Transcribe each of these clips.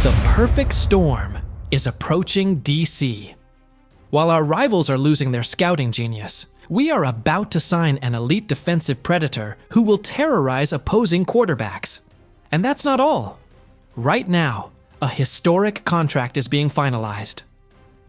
The perfect storm is approaching DC. While our rivals are losing their scouting genius, we are about to sign an elite defensive predator who will terrorize opposing quarterbacks. And that's not all. Right now, a historic contract is being finalized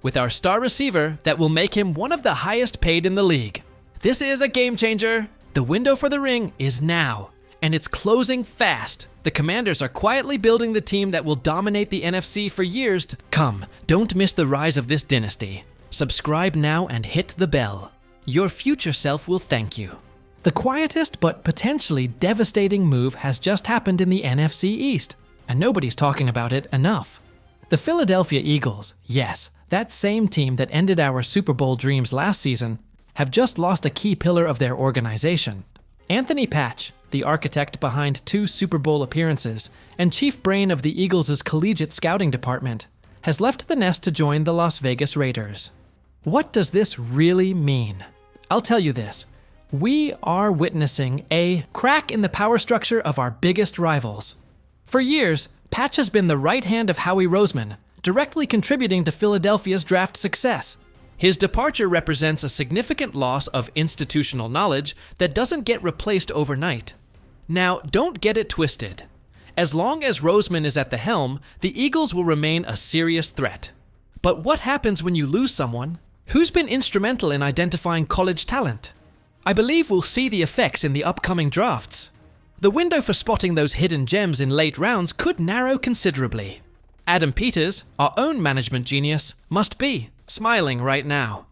with our star receiver that will make him one of the highest paid in the league. This is a game changer. The window for the ring is now, and it's closing fast. The Commanders are quietly building the team that will dominate the NFC for years to come. Don't miss the rise of this dynasty. Subscribe now and hit the bell. Your future self will thank you. The quietest but potentially devastating move has just happened in the NFC East, and nobody's talking about it enough. The Philadelphia Eagles, yes, that same team that ended our Super Bowl dreams last season, have just lost a key pillar of their organization. Anthony Patch, the architect behind 2 Super Bowl appearances and chief brain of the Eagles' collegiate scouting department, has left the nest to join the Las Vegas Raiders. What does this really mean? I'll tell you this. We are witnessing a crack in the power structure of our biggest rivals. For years, Patch has been the right hand of Howie Roseman, directly contributing to Philadelphia's draft success. His departure represents a significant loss of institutional knowledge that doesn't get replaced overnight. Now, don't get it twisted. As long as Roseman is at the helm, the Eagles will remain a serious threat. But what happens when you lose someone who's been instrumental in identifying college talent? I believe we'll see the effects in the upcoming drafts. The window for spotting those hidden gems in late rounds could narrow considerably. Adam Peters, our own management genius, must be smiling right now.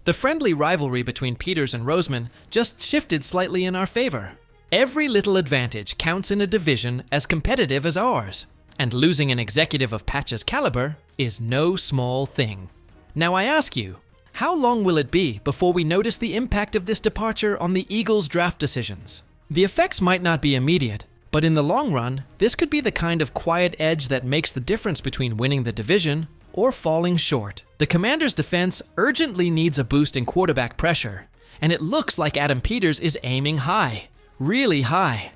The friendly rivalry between Peters and Roseman just shifted slightly in our favor. Every little advantage counts in a division as competitive as ours, and losing an executive of Patch's caliber is no small thing. Now I ask you, how long will it be before we notice the impact of this departure on the Eagles' draft decisions? The effects might not be immediate, but in the long run, this could be the kind of quiet edge that makes the difference between winning the division or falling short. The Commanders' defense urgently needs a boost in quarterback pressure, and it looks like Adam Peters is aiming high, really high.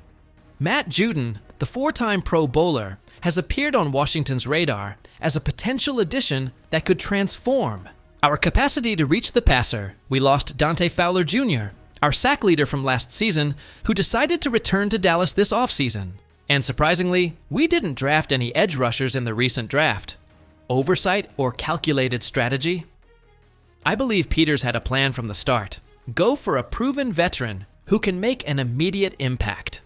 Matt Juden, the 4-time Pro Bowler, has appeared on Washington's radar as a potential addition that could transform our capacity to reach the passer. We lost Dante Fowler Jr., our sack leader from last season, who decided to return to Dallas this offseason. And surprisingly, we didn't draft any edge rushers in the recent draft. Oversight or calculated strategy? I believe Peters had a plan from the start. Go for a proven veteran who can make an immediate impact.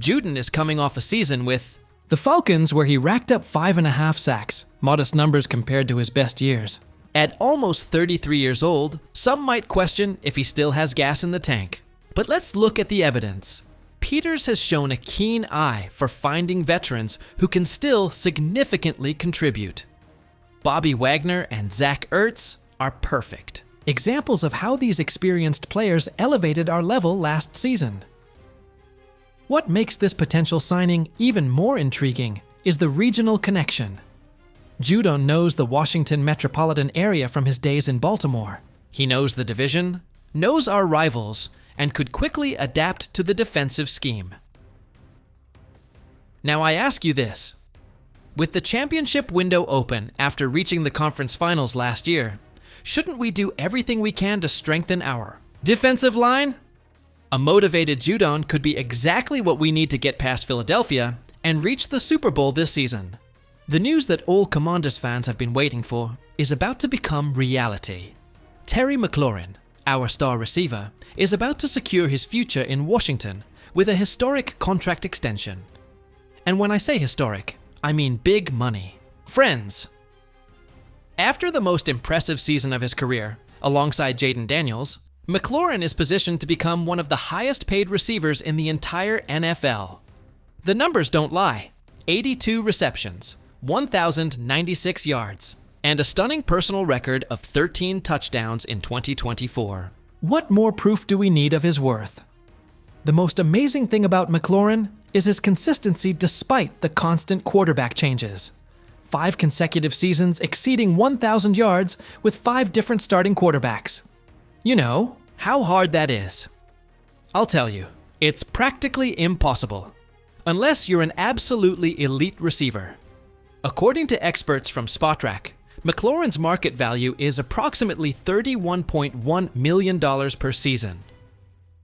Juden is coming off a season with the Falcons where he racked up 5.5 sacks, modest numbers compared to his best years. At almost 33 years old, some might question if he still has gas in the tank. But let's look at the evidence. Peters has shown a keen eye for finding veterans who can still significantly contribute. Bobby Wagner and Zach Ertz are perfect examples of how these experienced players elevated our level last season. What makes this potential signing even more intriguing is the regional connection. Judon knows the Washington metropolitan area from his days in Baltimore. He knows the division, knows our rivals, and could quickly adapt to the defensive scheme. Now I ask you this. With the championship window open after reaching the conference finals last year, shouldn't we do everything we can to strengthen our defensive line? A motivated Judon could be exactly what we need to get past Philadelphia and reach the Super Bowl this season. The news that all Commanders fans have been waiting for is about to become reality. Terry McLaurin, our star receiver, is about to secure his future in Washington with a historic contract extension. And when I say historic, I mean big money. Friends, after the most impressive season of his career, alongside Jaden Daniels, McLaurin is positioned to become one of the highest paid receivers in the entire NFL. The numbers don't lie. 82 receptions, 1,096 yards, and a stunning personal record of 13 touchdowns in 2024. What more proof do we need of his worth? The most amazing thing about McLaurin is his consistency despite the constant quarterback changes. 5 consecutive seasons exceeding 1,000 yards with 5 different starting quarterbacks. You know how hard that is. I'll tell you, it's practically impossible, unless you're an absolutely elite receiver. According to experts from Spotrac, McLaurin's market value is approximately $31.1 million per season.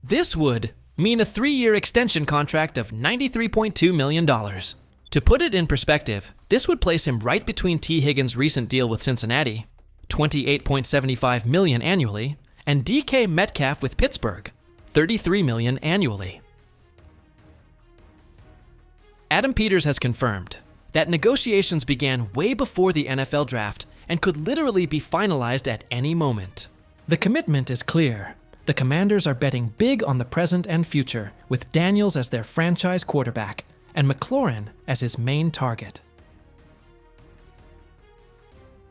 This would mean a 3-year extension contract of $93.2 million. To put it in perspective, this would place him right between T. Higgins' recent deal with Cincinnati, $28.75 million annually, and DK Metcalf with Pittsburgh, $33 million annually. Adam Peters has confirmed that negotiations began way before the NFL draft and could literally be finalized at any moment. The commitment is clear. The Commanders are betting big on the present and future, with Daniels as their franchise quarterback and McLaurin as his main target.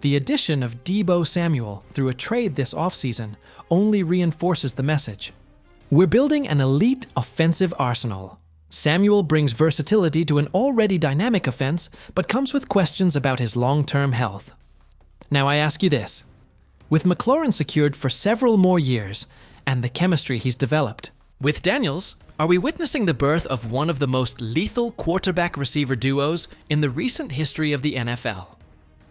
The addition of Deebo Samuel through a trade this offseason only reinforces the message. We're building an elite offensive arsenal. Samuel brings versatility to an already dynamic offense, but comes with questions about his long-term health. Now I ask you this. With McLaurin secured for several more years, and the chemistry he's developed, with Daniels, are we witnessing the birth of one of the most lethal quarterback-receiver duos in the recent history of the NFL?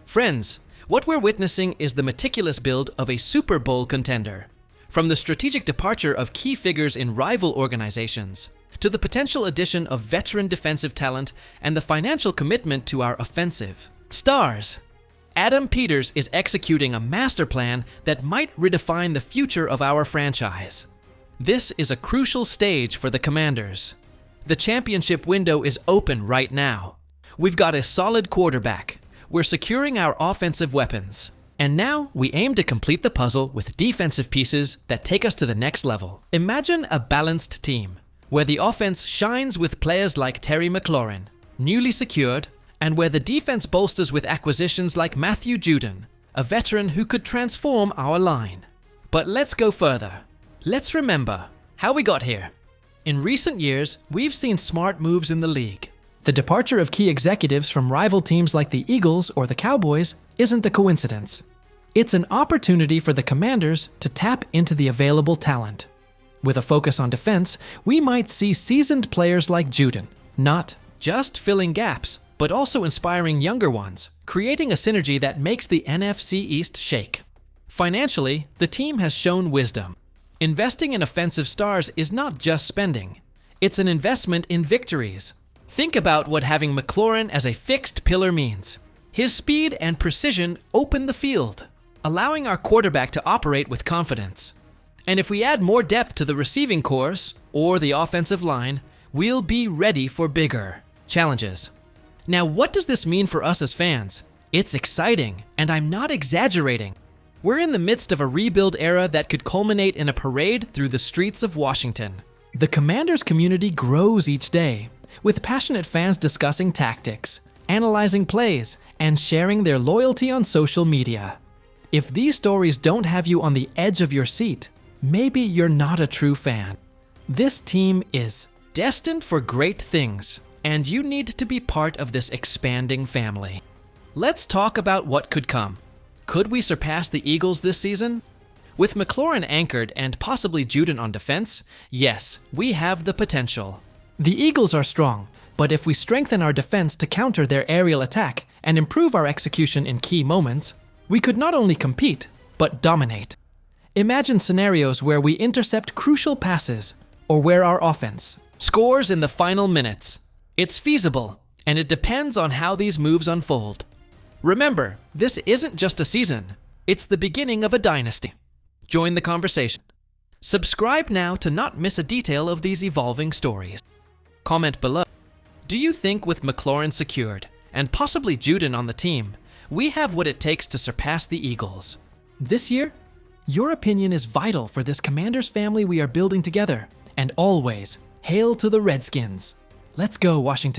Friends, what we're witnessing is the meticulous build of a Super Bowl contender. From the strategic departure of key figures in rival organizations, to the potential addition of veteran defensive talent and the financial commitment to our offensive stars, Adam Peters is executing a master plan that might redefine the future of our franchise. This is a crucial stage for the Commanders. The championship window is open right now. We've got a solid quarterback. We're securing our offensive weapons. And now we aim to complete the puzzle with defensive pieces that take us to the next level. Imagine a balanced team, where the offense shines with players like Terry McLaurin, newly secured, and where the defense bolsters with acquisitions like Matthew Juden, a veteran who could transform our line. But let's go further. Let's remember how we got here. In recent years, we've seen smart moves in the league. The departure of key executives from rival teams like the Eagles or the Cowboys isn't a coincidence. It's an opportunity for the Commanders to tap into the available talent. With a focus on defense, we might see seasoned players like Juden, not just filling gaps, but also inspiring younger ones, creating a synergy that makes the NFC East shake. Financially, the team has shown wisdom. Investing in offensive stars is not just spending. It's an investment in victories. Think about what having McLaurin as a fixed pillar means. His speed and precision open the field, allowing our quarterback to operate with confidence. And if we add more depth to the receiving corps or the offensive line, we'll be ready for bigger challenges. Now, what does this mean for us as fans? It's exciting, and I'm not exaggerating. We're in the midst of a rebuild era that could culminate in a parade through the streets of Washington. The Commanders community grows each day, with passionate fans discussing tactics, analyzing plays, and sharing their loyalty on social media. If these stories don't have you on the edge of your seat, maybe you're not a true fan. This team is destined for great things, and you need to be part of this expanding family. Let's talk about what could come. Could we surpass the Eagles this season? With McLaurin anchored and possibly Juden on defense, yes, we have the potential. The Eagles are strong, but if we strengthen our defense to counter their aerial attack and improve our execution in key moments, we could not only compete, but dominate. Imagine scenarios where we intercept crucial passes, or where our offense scores in the final minutes. It's feasible, and it depends on how these moves unfold. Remember, this isn't just a season, it's the beginning of a dynasty. Join the conversation. Subscribe now to not miss a detail of these evolving stories. Comment below. Do you think with McLaurin secured, and possibly Juden on the team, we have what it takes to surpass the Eagles? This year, your opinion is vital for this Commanders family we are building together. And always, hail to the Redskins. Let's go, Washington.